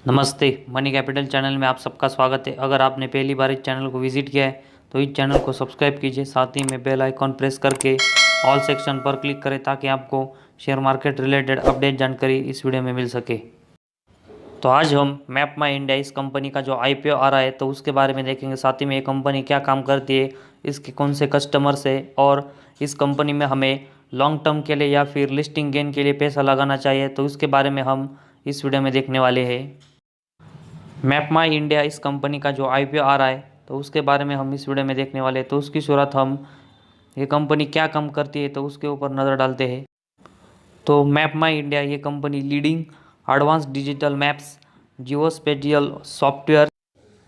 नमस्ते। Money capital channel में आप सबका स्वागत है। अगर आपने पहली बार इस चैनल को विजिट किया है तो इस चैनल को सब्सक्राइब कीजिए, साथ ही में बेल आइकॉन प्रेस करके ऑल सेक्शन पर क्लिक करें ताकि आपको शेयर मार्केट रिलेटेड अपडेट जानकारी इस वीडियो में मिल सके। तो आज हम मैप माई इंडिया इस कंपनी का जो आईपीओ आ रहा है तो उसके बारे में देखेंगे, साथ ही में ये कंपनी क्या काम करती है, इसके कौन से कस्टमर्स है और इस कंपनी में हमें लॉन्ग टर्म के लिए या फिर लिस्टिंग गेन के लिए पैसा लगाना चाहिए, तो उसके बारे में हम इस वीडियो में देखने वाले हैं। मैप माई इंडिया इस कंपनी का जो आईपीओ आ रहा है तो उसके बारे में हम इस वीडियो में देखने वाले हैं। तो उसकी शुरुआत हम ये कंपनी क्या काम करती है तो उसके ऊपर नज़र डालते हैं। तो मैप माई इंडिया ये company leading advance digital maps, geospatial software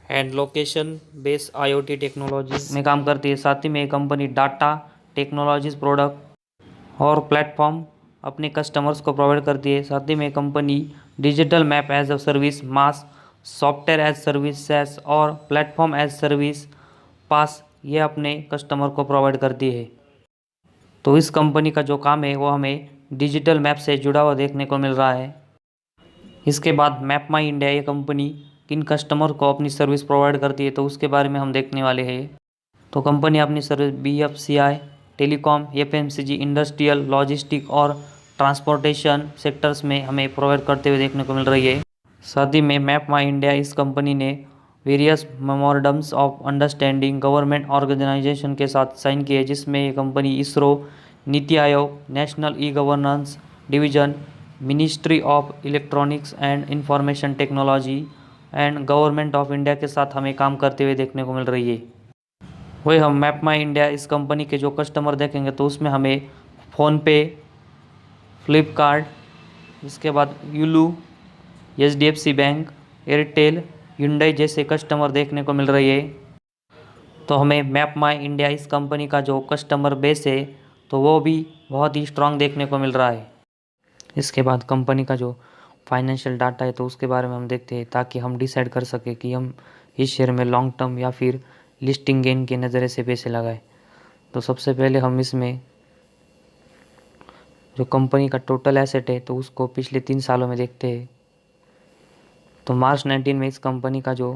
and location based IoT technology में काम करती है। साथ ही में ये कंपनी डाटा टेक्नोलॉजीज प्रोडक्ट और प्लेटफॉर्म अपने कस्टमर्स को प्रोवाइड करती है। साथ ही में company digital map as a service, MaaS software as services और प्लेटफॉर्म एज सर्विस पास ये अपने कस्टमर को प्रोवाइड करती है। तो इस कंपनी का जो काम है वो हमें डिजिटल मैप से जुड़ा हुआ देखने को मिल रहा है। इसके बाद मैप माई इंडिया ये कंपनी किन कस्टमर को अपनी सर्विस प्रोवाइड करती है तो उसके बारे में हम देखने वाले हैं। तो कंपनी अपनी service BFCI, telecom, FMCG, industrial, logistic और ट्रांसपोर्टेशन सेक्टर्स में हमें प्रोवाइड करते हुए देखने को मिल रही है। साथ ही में मैप माई इंडिया इस कंपनी ने various memorandums of understanding government organisation के साथ साइन किए, जिसमें ये company ISRO, NITI Aayog, national e governance division, ministry of electronics and information technology and government of India के साथ हमें काम करते हुए देखने को मिल रही है। वही हम मैप माई इंडिया इस कंपनी के जो कस्टमर देखेंगे तो उसमें हमें फ़ोनपे, फ्लिपकार्ट, इसके बाद Yulu, HDFC bank, Airtel, hyundai जैसे कस्टमर देखने को मिल रही है। तो हमें मैप माई इंडिया इस कंपनी का जो कस्टमर बेस है तो वो भी बहुत ही स्ट्रांग देखने को मिल रहा है। इसके बाद कंपनी का जो फाइनेंशियल डाटा है तो उसके बारे में हम देखते हैं ताकि हम डिसाइड कर सकें कि हम इस शेयर में लॉन्ग टर्म या फिर लिस्टिंग गेन के नज़रिए से पैसे लगाएं। तो सबसे पहले हम इसमें जो कंपनी का टोटल एसेट है तो उसको पिछले 3 सालों में देखते हैं। तो मार्च 19 में इस कंपनी का जो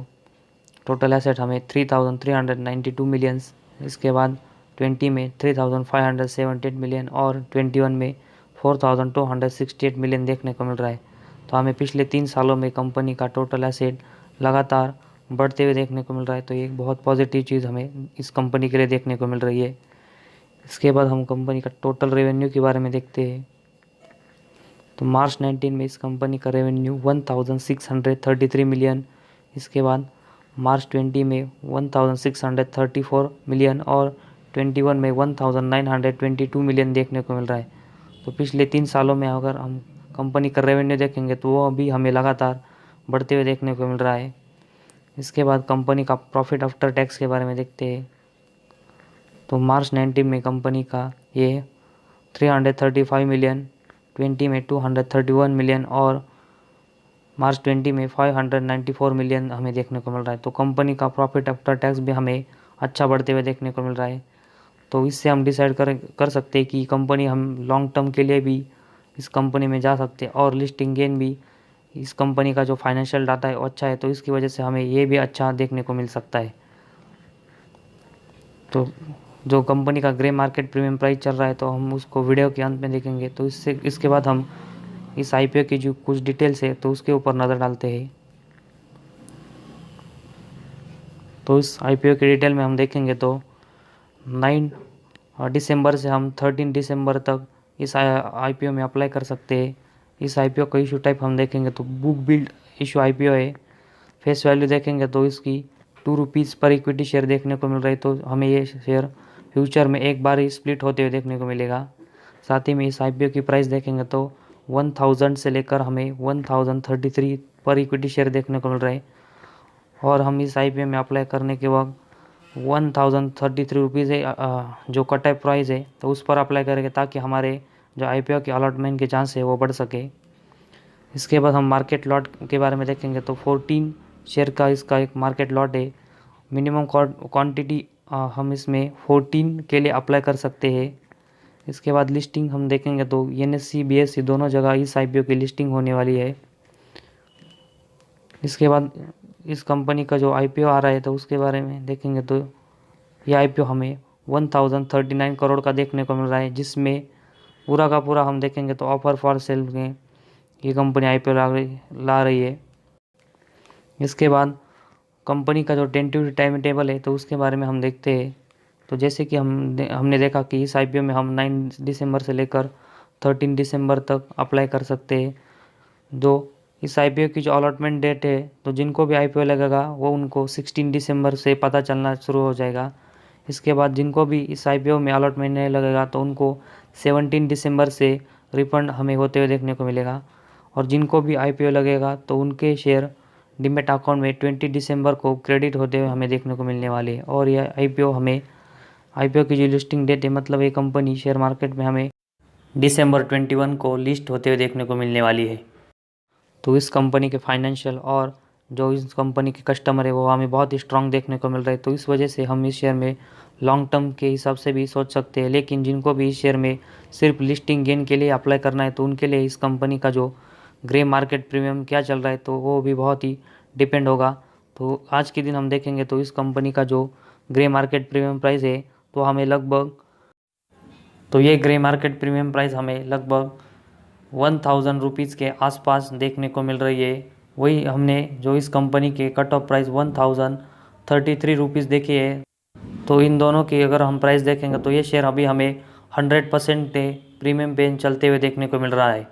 टोटल एसेट हमें 3,392 मिलियंस, इसके बाद 20 में 3,578 मिलियन और 21 में 4,268 मिलियन देखने को मिल रहा है। तो हमें पिछले 3 सालों में कंपनी का टोटल एसेट लगातार बढ़ते हुए देखने को मिल रहा है। तो ये एक बहुत पॉजिटिव चीज़ हमें इस कंपनी के लिए देखने को मिल रही है। इसके बाद हम कंपनी का टोटल रेवेन्यू के बारे में देखते हैं। तो मार्च 19 में इस कंपनी का रेवेन्यू 1,633 मिलियन, इसके बाद मार्च 20 में 1,634 मिलियन और 21 में 1,922 मिलियन देखने को मिल रहा है। तो पिछले 3 सालों में अगर हम कंपनी का रेवेन्यू देखेंगे तो वो अभी हमें लगातार बढ़ते हुए देखने को मिल रहा है। इसके बाद कंपनी का प्रॉफिट आफ्टर टैक्स के बारे में देखते हैं। तो मार्च 19 में कंपनी का ये 335 मिलियन, 20 में 231 मिलियन और मार्च 20 में 594 मिलियन हमें देखने को मिल रहा है। तो कंपनी का प्रॉफिट आफ्टर टैक्स भी हमें अच्छा बढ़ते हुए देखने को मिल रहा है। तो इससे हम डिसाइड कर सकते हैं कि कंपनी हम लॉन्ग टर्म के लिए भी इस कंपनी में जा सकते हैं और लिस्टिंग गेन भी इस कंपनी का जो फाइनेंशियल डाटा है वो अच्छा है, तो इसकी वजह से हमें ये भी अच्छा देखने को मिल सकता है। तो जो कंपनी का ग्रे मार्केट प्रीमियम प्राइस चल रहा है तो हम उसको वीडियो के अंत में देखेंगे। तो इसके बाद हम इस आईपीओ की जो कुछ डिटेल्स है तो उसके ऊपर नज़र डालते हैं। तो इस आईपीओ की डिटेल में हम देखेंगे तो 9 दिसंबर से हम 13 दिसंबर तक इस आईपीओ में अप्लाई कर सकते हैं। इस आईपीओ का इशू टाइप हम देखेंगे तो बुक बिल्ड इशू आईपीओ है। फेस वैल्यू देखेंगे तो इसकी 2 रुपीज़ पर इक्विटी शेयर देखने को मिल रही है। तो हमें ये शेयर फ्यूचर में एक बार ही स्प्लिट होते हुए देखने को मिलेगा। साथ ही में इस आईपीओ की प्राइस देखेंगे तो 1000 से लेकर हमें 1033 पर इक्विटी शेयर देखने को मिल रहा है और हम इस आईपीओ में अप्लाई करने के वक्त 1033 रुपीज़ है जो कट ऑफ प्राइस है तो उस पर अप्लाई करेंगे ताकि हमारे जो आईपीओ के अलॉटमेंट के चांस है वो बढ़ सके। इसके बाद हम मार्केट लॉट के बारे में देखेंगे तो 14 शेयर का इसका एक मार्केट लॉट है। मिनिमम क्वांटिटी हम इसमें 14 के लिए अप्लाई कर सकते हैं। इसके बाद लिस्टिंग हम देखेंगे तो NSE BSE दोनों जगह इस आईपीओ की लिस्टिंग होने वाली है। इसके बाद इस कंपनी का जो आईपीओ आ रहा है तो उसके बारे में देखेंगे तो ये आईपीओ हमें 1039 करोड़ का देखने को मिल रहा है, जिसमें पूरा का पूरा हम देखेंगे तो ऑफर फॉर सेल में ये कंपनी आईपीओ ला रही है। इसके बाद कंपनी का जो टेंटेटिव टाइम टेबल है तो उसके बारे में हम देखते हैं। तो जैसे कि हमने देखा कि इस आईपीओ में हम 9 दिसंबर से लेकर 13 दिसंबर तक अप्लाई कर सकते हैं। जो इस आईपीओ की जो अलॉटमेंट डेट है तो जिनको भी आईपीओ लगेगा वो उनको 16 दिसंबर से पता चलना शुरू हो जाएगा। इसके बाद जिनको भी इस आईपीओ में अलॉटमेंट नहीं लगेगा तो उनको 17 दिसंबर से रिफंड हमें होते हुए देखने को मिलेगा। और जिनको भी आईपीओ लगेगा तो उनके शेयर डीमैट अकाउंट में 20 दिसंबर को क्रेडिट होते हुए हमें देखने को मिलने वाले है। और यह आईपीओ की जो लिस्टिंग डेट है मतलब ये कंपनी शेयर मार्केट में हमें दिसंबर 21 को लिस्ट होते हुए देखने को मिलने वाली है। तो इस कंपनी के फाइनेंशियल और जो इस कंपनी के कस्टमर है वो हमें बहुत ही स्ट्रांग देखने को मिल रहा है। तो इस वजह से हम इस शेयर में लॉन्ग टर्म के हिसाब से भी सोच सकते हैं। लेकिन जिनको भी इस शेयर में सिर्फ लिस्टिंग गेन के लिए अप्लाई करना है तो उनके लिए इस कंपनी का जो ग्रे मार्केट प्रीमियम क्या चल रहा है तो वो भी बहुत ही डिपेंड होगा। तो आज के दिन हम देखेंगे तो इस कंपनी का जो ग्रे मार्केट प्रीमियम प्राइस है तो हमें लगभग ये ग्रे मार्केट प्रीमियम प्राइस हमें लगभग 1000 रुपीज़ के आसपास देखने को मिल रही है। वही हमने जो इस कंपनी के कट ऑफ प्राइस 1033 रुपीज़ देखी है। तो इन दोनों की अगर हम प्राइस देखेंगे तो ये शेयर अभी हमें 100% प्रीमियम पे चलते हुए देखने को मिल रहा है।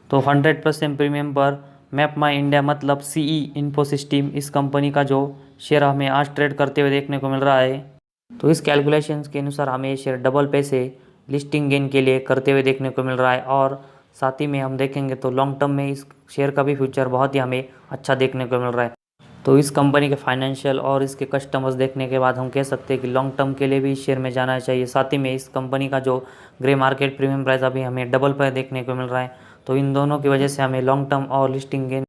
तो 100% प्रीमियम पर मैप माई इंडिया मतलब सीई इन्फोसिस्टम इस कंपनी का जो शेयर हमें आज ट्रेड करते हुए देखने को मिल रहा है। तो इस कैलकुलेशंस के अनुसार हमें ये शेयर डबल पैसे लिस्टिंग गेन के लिए करते हुए देखने को मिल रहा है। और साथ ही में हम देखेंगे तो लॉन्ग टर्म में इस शेयर का भी फ्यूचर बहुत ही हमें अच्छा देखने को मिल रहा है। तो इस कंपनी के फाइनेंशियल और इसके कस्टमर्स देखने के बाद हम कह सकते हैं कि लॉन्ग टर्म के लिए भी इस शेयर में जाना चाहिए। साथ ही में इस कंपनी का जो ग्रे मार्केट प्रीमियम प्राइस अभी हमें डबल पर देखने को मिल रहा है। तो इन दोनों की वजह से हमें लॉन्ग टर्म और लिस्टिंग गेन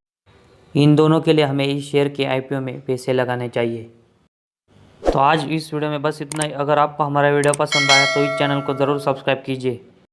इन दोनों के लिए हमें इस शेयर के आईपीओ में पैसे लगाने चाहिए। तो आज इस वीडियो में बस इतना ही। अगर आपको हमारा वीडियो पसंद आया तो इस चैनल को ज़रूर सब्सक्राइब कीजिए।